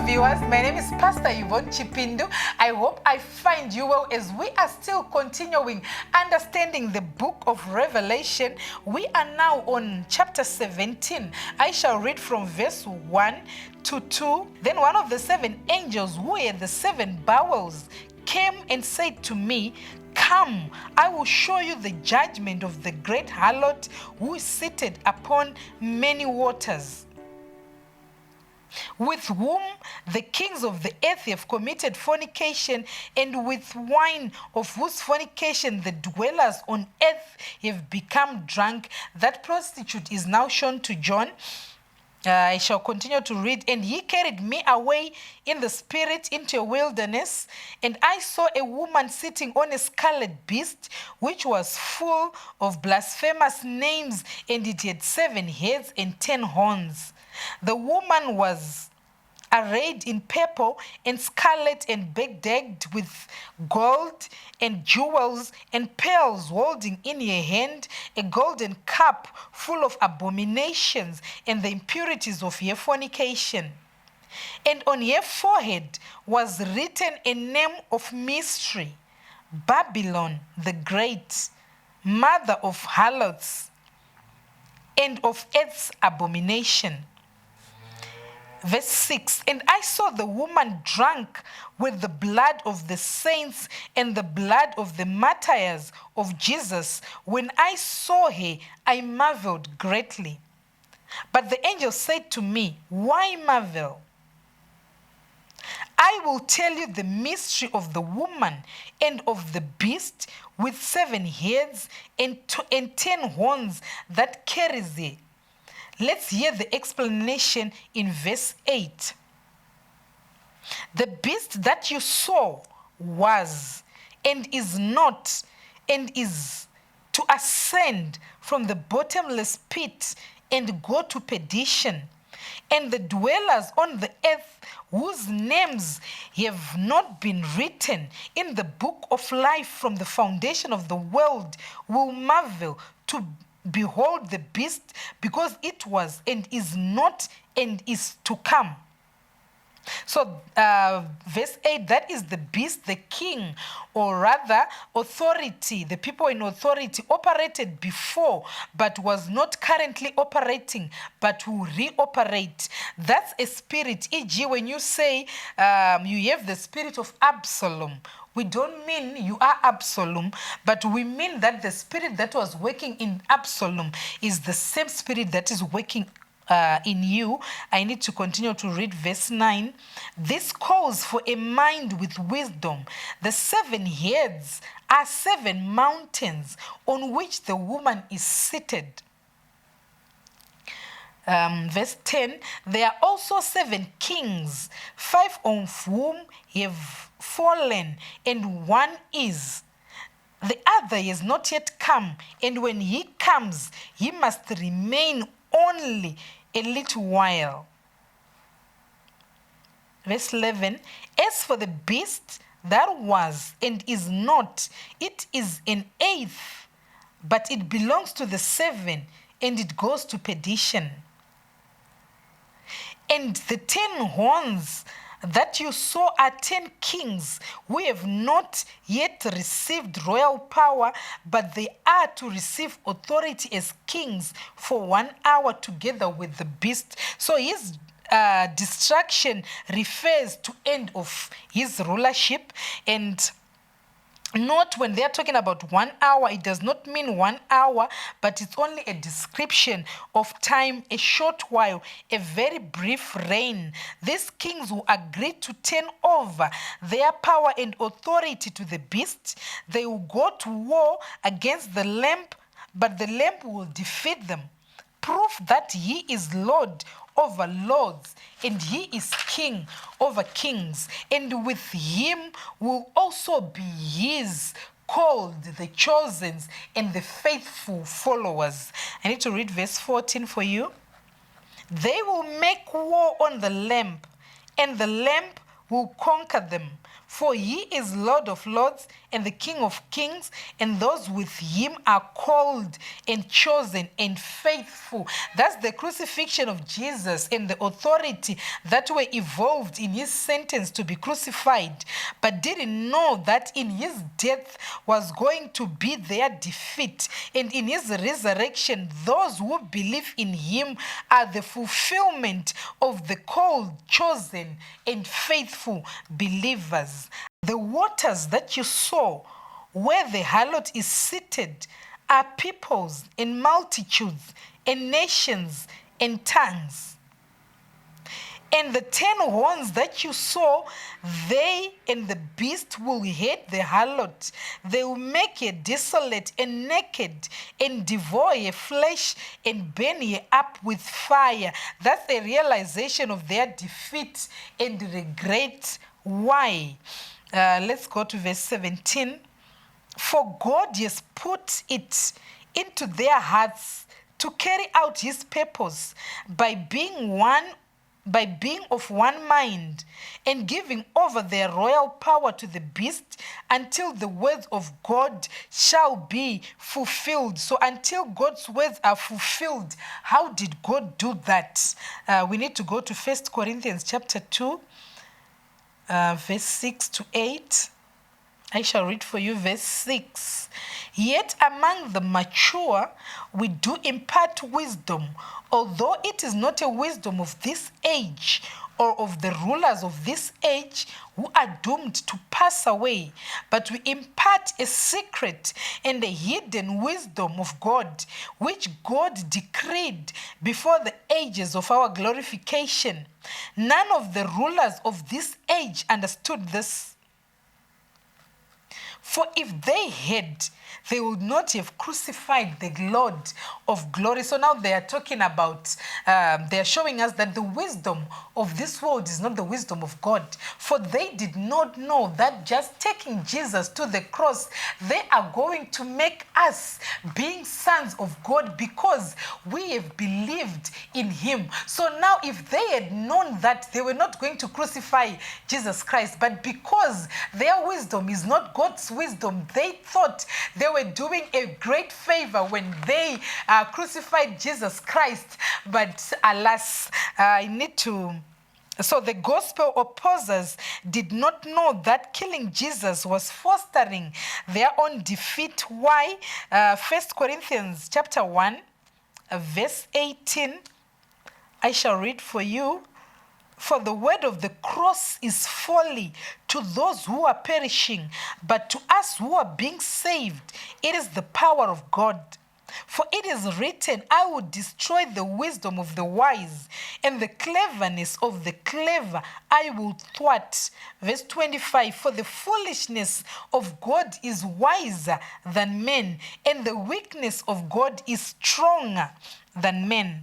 viewers, my name is Pastor Yvonne Chipindu. I hope I find you well as we are still continuing understanding the book of Revelation. We are now on chapter 17. I shall read from verse 1 to 2. Then one of the seven angels who had the seven bowls came and said to me, "Come, I will show you the judgment of the great harlot who is seated upon many waters, with whom the kings of the earth have committed fornication, and with wine of whose fornication the dwellers on earth have become drunk." That prostitute is now shown to John. I shall continue to read. "And he carried me away in the spirit into a wilderness, and I saw a woman sitting on a scarlet beast, which was full of blasphemous names, and it had 7 heads and 10 horns. The woman was arrayed in purple and scarlet and bedecked with gold and jewels and pearls, holding in her hand a golden cup full of abominations and the impurities of her fornication. And on her forehead was written a name of mystery, Babylon the Great, mother of harlots and of earth's abomination." Verse 6, "And I saw the woman drunk with the blood of the saints and the blood of the martyrs of Jesus. When I saw her, I marveled greatly. But the angel said to me, 'Why marvel? I will tell you the mystery of the woman and of the beast with 7 heads and 10 horns that carries her.'" Let's hear the explanation in verse 8. "The beast that you saw was and is not, and is to ascend from the bottomless pit and go to perdition. And the dwellers on the earth, whose names have not been written in the book of life from the foundation of the world, will marvel to behold the beast, because it was and is not and is to come." So verse 8, that is the beast, the king, or rather authority. The people in authority operated before, but was not currently operating, but will reoperate. That's a spirit. E.g., when you say you have the spirit of Absalom, we don't mean you are Absalom, but we mean that the spirit that was working in Absalom is the same spirit that is working in you. I need to continue to read verse 9. "This calls for a mind with wisdom. The 7 heads are 7 mountains on which the woman is seated." Verse 10, "There are also 7 kings, 5 of whom have fallen, and one is. The other has not yet come, and when he comes, he must remain only a little while." Verse 11, "As for the beast that was and is not, it is an 8th, but it belongs to the 7, and it goes to perdition. And the 10 horns that you saw are 10 kings who have not yet received royal power, but they are to receive authority as kings for 1 hour together with the beast." So his destruction refers to end of his rulership. And note, when they're talking about 1 hour, it does not mean 1 hour, but it's only a description of time, a short while, a very brief reign. These kings will agree to turn over their power and authority to the beast. They will go to war against the Lamb, but the Lamb will defeat them. Proof that he is Lord over lords, and he is king over kings, and with him will also be his called, the chosen, and the faithful followers. I need to read verse 14 for you. "They will make war on the Lamb, and the Lamb will conquer them. For he is Lord of lords and the King of kings, and those with him are called and chosen and faithful. That's the crucifixion of Jesus and the authority that were evolved in his sentence to be crucified, but didn't know that in his death was going to be their defeat. And in his resurrection, those who believe in him are the fulfillment of the called, chosen, and faithful believers. The waters that you saw where the harlot is seated are peoples and multitudes and nations and tongues. And the 10 horns that you saw, they and the beast will hate the harlot. They will make her desolate and naked and devour her flesh and burn her up with fire. That's a realization of their defeat and regret. Why? Let's go to verse 17. For God has put it into their hearts to carry out his purpose by being of one mind and giving over their royal power to the beast until the words of God shall be fulfilled. So until God's words are fulfilled, how did God do that? We need to go to 1 Corinthians chapter 2, verse 6 to 8. I shall read for you verse 6. Yet among the mature we do impart wisdom, although it is not a wisdom of this age or of the rulers of this age who are doomed to pass away, but we impart a secret and a hidden wisdom of God, which God decreed before the ages of our glorification. None of the rulers of this age understood this. For if they had, they would not have crucified the Lord of glory. So now they are talking about, they are showing us that the wisdom of this world is not the wisdom of God. For they did not know that just taking Jesus to the cross, they are going to make us being sons of God because we have believed in him. So now if they had known that, they were not going to crucify Jesus Christ. But because their wisdom is not God's wisdom, they thought they were doing a great favor when they crucified Jesus Christ. But alas, so the gospel opposers did not know that killing Jesus was fostering their own defeat. Why? 1 Corinthians chapter 1, verse 18. I shall read for you. For the word of the cross is folly to those who are perishing, but to us who are being saved, it is the power of God. For it is written, I will destroy the wisdom of the wise, and the cleverness of the clever I will thwart. Verse 25, for the foolishness of God is wiser than men, and the weakness of God is stronger than men.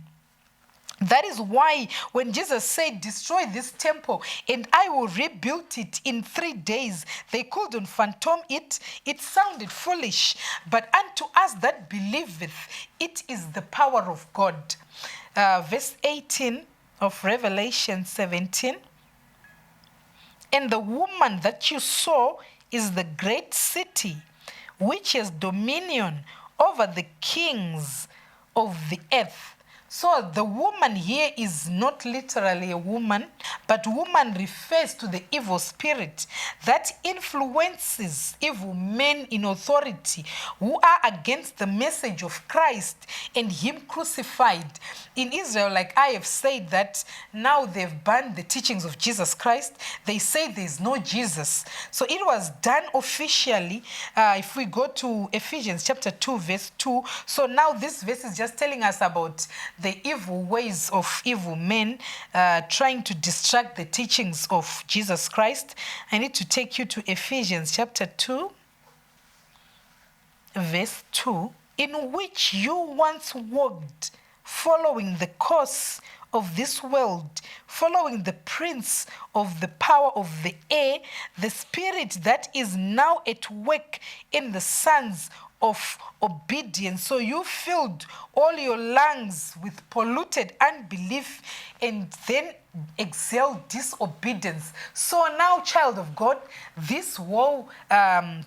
That is why when Jesus said, destroy this temple and I will rebuild it in 3 days, they couldn't fathom it. It sounded foolish. But unto us that believeth, it is the power of God. Verse 18 of Revelation 17. And the woman that you saw is the great city, which has dominion over the kings of the earth. So the woman here is not literally a woman, but woman refers to the evil spirit that influences evil men in authority who are against the message of Christ and him crucified. In Israel, like I have said, that now they've banned the teachings of Jesus Christ. They say there's no Jesus. So it was done officially. If we go to Ephesians chapter 2, verse 2. So now this verse is just telling us about the evil ways of evil men trying to distract the teachings of Jesus Christ. I need to take you to Ephesians chapter 2, verse 2, in which you once walked, following the course of this world, following the prince of the power of the air, the spirit that is now at work in the sons of obedience. So you filled all your lungs with polluted unbelief and then exhale disobedience. So now, child of God, this whole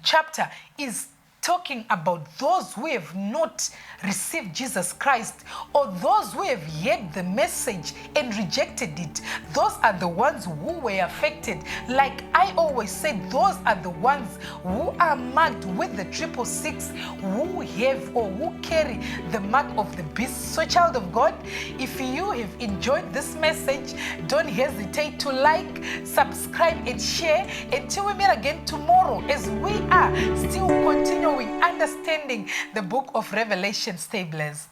chapter is talking about those who have not received Jesus Christ, or those who have heard the message and rejected it. Those are the ones who were affected. Like I always said, those are the ones who are marked with the 666, who have or who carry the mark of the beast. So, child of God, if you have enjoyed this message, don't hesitate to like, subscribe, and share. Until we meet again tomorrow, as we are still continuing understanding the book of Revelation. Stay blessed.